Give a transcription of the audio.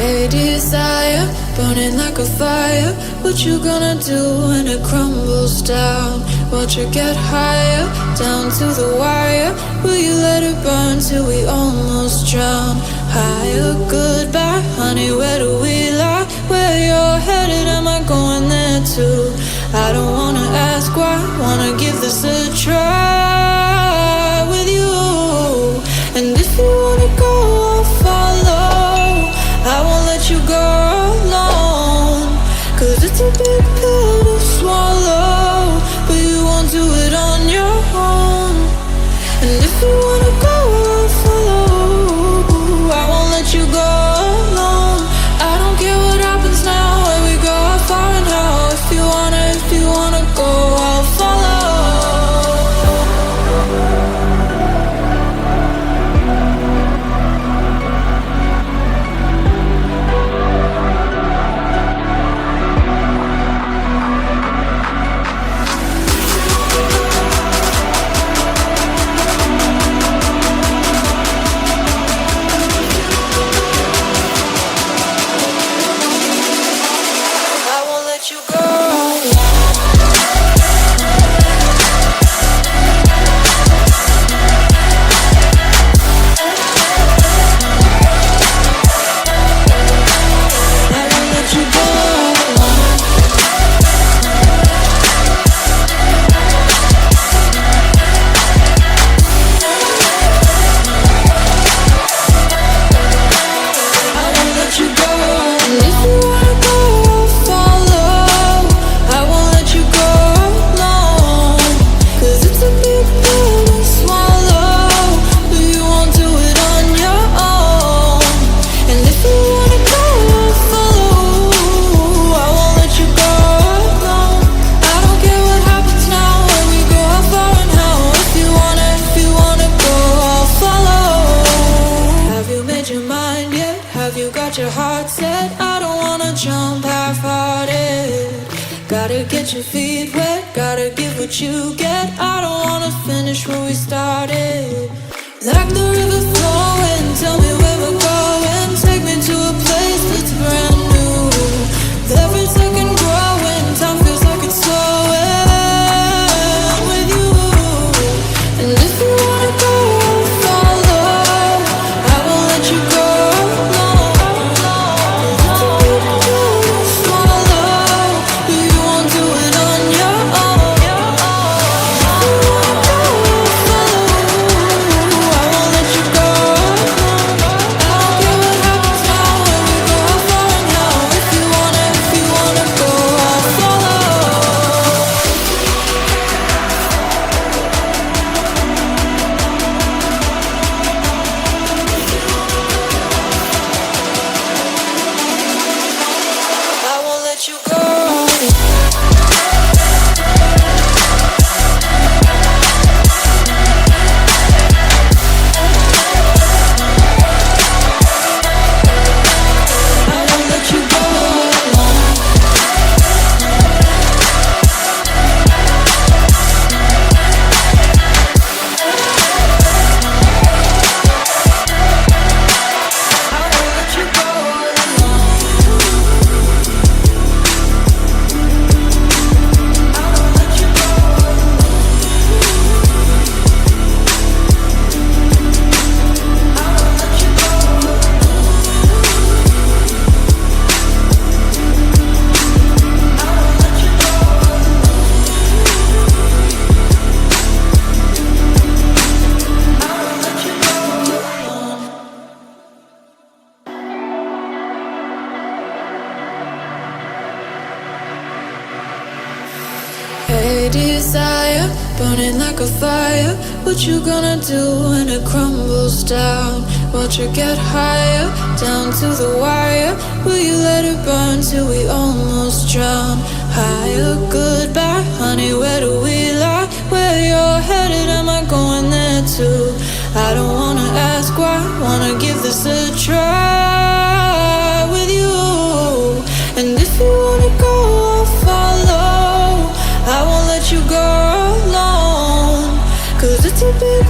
Hey desire, burning like a fire. What you gonna do when it crumbles down? Watch it get higher, down to the wire. Will you let it burn till we almost drown? Higher, goodbye, honey, where do we lie? Where you're headed, am I going there too? I don't wanna ask why, wanna give this a try with you. And if you wanna go, I'll follow. I won't let you go alone, 'cause it's a big pill to swallow, but you won't do it on your own. And if you wanna go, I'll follow. I won't let you go alone. I don't care what happens now, where we go, how far and how. If you wanna go, I'll follow. Your heart set, I don't wanna jump half-hearted. Gotta get your feet wet, gotta give what you get. I don't wanna finish where we started. Like the river flowing, tell me where we're going. Take me to a place that's brand new. With every second growing, time feels like it's slowing with you. And if you wanna go, I'll follow. I won't let you go. Hey desire, burning like a fire. What you gonna do when it crumbles down? Watch it get higher, down to the wire. Will you let it burn till we almost drown? Higher, goodbye, honey, where do we lie? Where you're headed, am I going there too? I don't wanna ask why, wanna give this a try with you. And if you wanna go, I'll follow. I won't let you go alone, 'cause it's a big